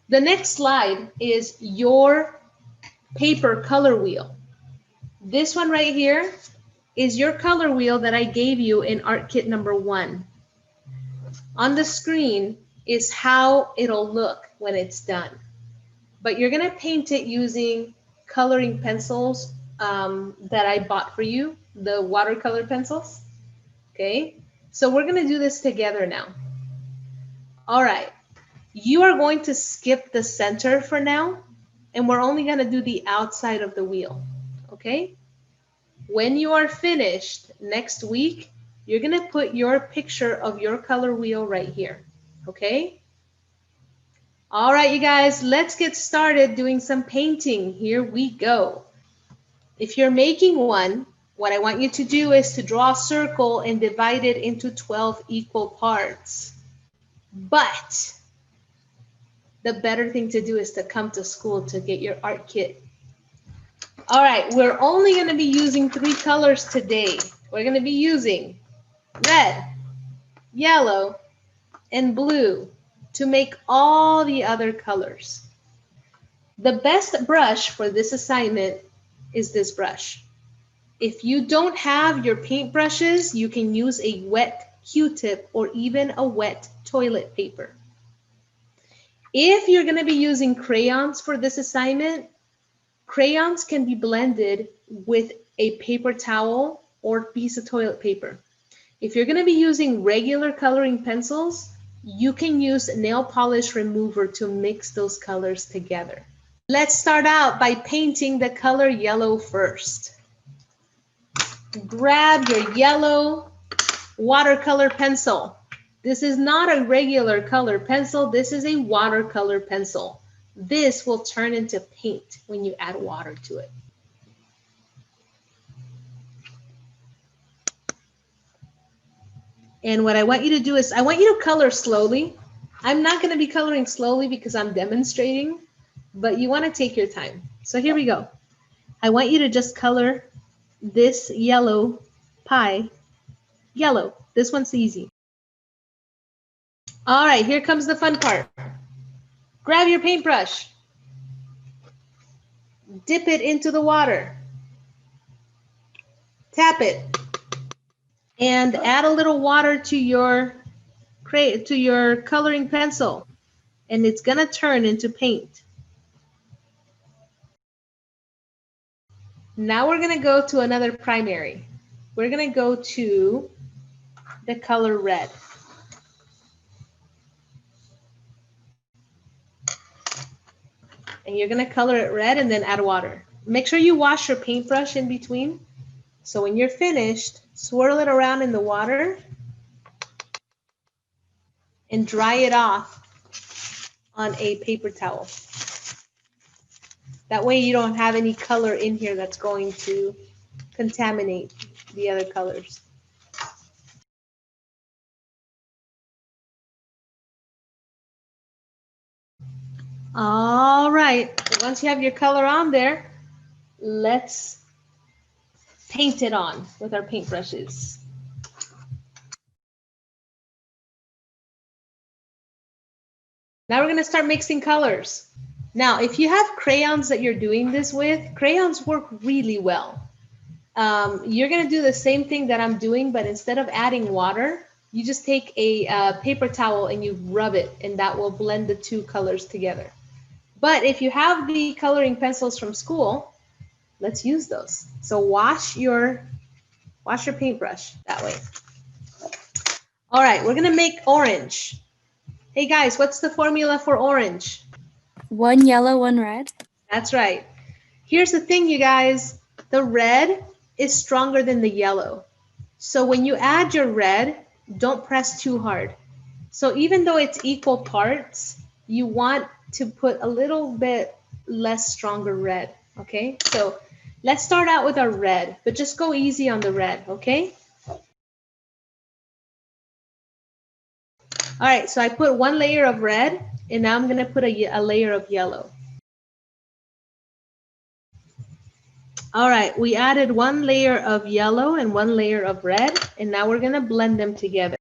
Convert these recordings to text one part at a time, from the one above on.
The next slide is your paper color wheel. This one right here is your color wheel that I gave you in art kit number 1. On the screen is how it'll look when it's done. But you're gonna paint it using coloring pencils that I bought for you, the watercolor pencils, okay? So we're gonna do this together now. All right, you are going to skip the center for now, and we're only gonna do the outside of the wheel, okay? When you are finished next week, you're gonna put your picture of your color wheel right here, okay? All right, you guys, let's get started doing some painting. Here we go. If you're making one, what I want you to do is to draw a circle and divide it into 12 equal parts. But the better thing to do is to come to school to get your art kit. All right, we're only going to be using 3 colors today. We're going to be using red, yellow, and blue to make all the other colors. The best brush for this assignment is this brush. If you don't have your paint brushes, you can use a wet Q-tip or even a wet toilet paper. If you're going to be using crayons for this assignment, crayons can be blended with a paper towel or piece of toilet paper. If you're going to be using regular coloring pencils, you can use nail polish remover to mix those colors together. Let's start out by painting the color yellow first. Grab your yellow watercolor pencil. This is not a regular color pencil. This is a watercolor pencil. This will turn into paint when you add water to it. And what I want you to do is I want you to color slowly. I'm not going to be coloring slowly because I'm demonstrating, but you want to take your time. So here we go. I want you to just color this yellow pie yellow. This one's easy. All right, here comes the fun part. Grab your paintbrush. Dip it into the water. Tap it. And add a little water to your coloring pencil. And it's going to turn into paint. Now we're going to go to another primary. We're going to go to the color red. And you're going to color it red and then add water. Make sure you wash your paintbrush in between. So when you're finished, swirl it around in the water and dry it off on a paper towel. That way you don't have any color in here that's going to contaminate the other colors. All right, once you have your color on there, let's paint it on with our paintbrushes. Now we're going to start mixing colors. Now, if you have crayons that you're doing this with, crayons work really well. You're going to do the same thing that I'm doing, but instead of adding water, you just take a paper towel and you rub it, and that will blend the 2 colors together. But if you have the coloring pencils from school, let's use those. So wash your paintbrush that way. All right, we're going to make orange. Hey guys, what's the formula for orange? 1 yellow, 1 red. That's right. Here's the thing, you guys. The red is stronger than the yellow. So when you add your red, don't press too hard. So even though it's equal parts, you want to put a little bit less stronger red, okay? So let's start out with our red, but just go easy on the red, okay? All right, so I put 1 layer of red, and now I'm going to put a layer of yellow. All right, we added 1 layer of yellow and 1 layer of red, and now we're going to blend them together.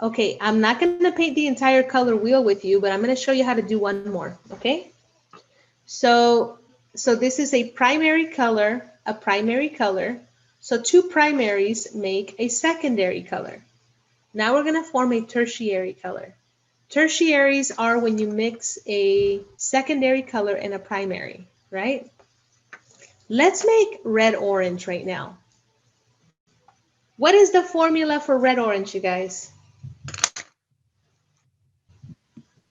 Okay, I'm not going to paint the entire color wheel with you, but I'm going to show you how to do one more, okay? So this is a primary color, a primary color. So two primaries make a secondary color. Now we're going to form a tertiary color. Tertiaries are when you mix a secondary color and a primary, right? Let's make red-orange right now. What is the formula for red-orange, you guys?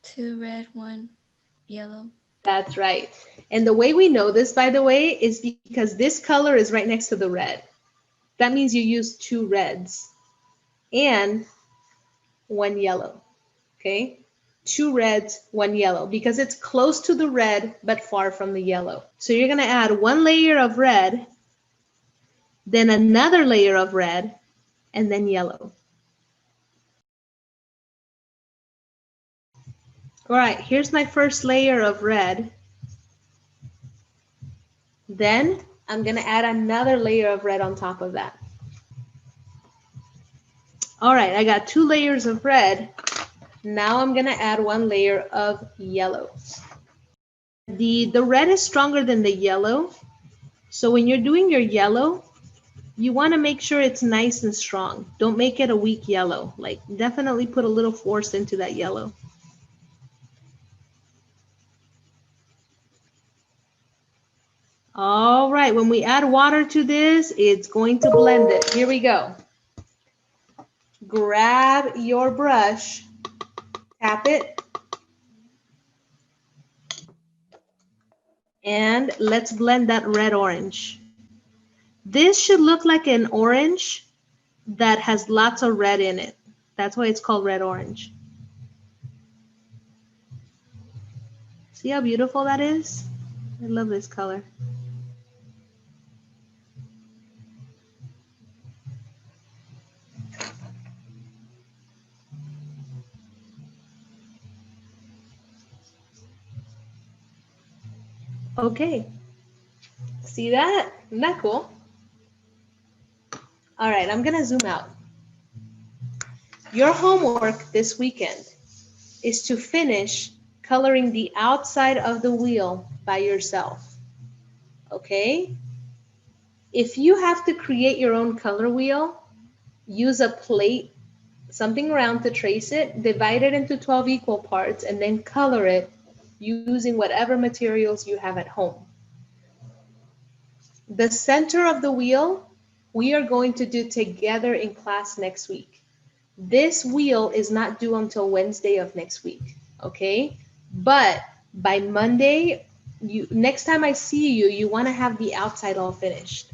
2 red, 1 yellow. That's right. And the way we know this, by the way, is because this color is right next to the red. That means you use 2 reds and 1 yellow, okay? 2 reds, 1 yellow, because it's close to the red, but far from the yellow. So you're gonna add 1 layer of red, then another layer of red, and then yellow. All right, here's my first layer of red. Then I'm gonna add another layer of red on top of that. All right, I got 2 layers of red. Now I'm gonna add 1 layer of yellow. The red is stronger than the yellow. So when you're doing your yellow, you wanna make sure it's nice and strong. Don't make it a weak yellow. Like definitely put a little force into that yellow. All right, when we add water to this, it's going to blend it. Here we go. Grab your brush, tap it, and let's blend that red-orange. This should look like an orange that has lots of red in it. That's why it's called red-orange. See how beautiful that is? I love this color. Okay, see that? Isn't that cool? All right, I'm gonna zoom out. Your homework this weekend is to finish coloring the outside of the wheel by yourself, okay? If you have to create your own color wheel, use a plate, something round to trace it, divide it into 12 equal parts, and then color it using whatever materials you have at home. The center of the wheel, we are going to do together in class next week. This wheel is not due until Wednesday of next week, okay? But by Monday, next time I see you, you want to have the outside all finished.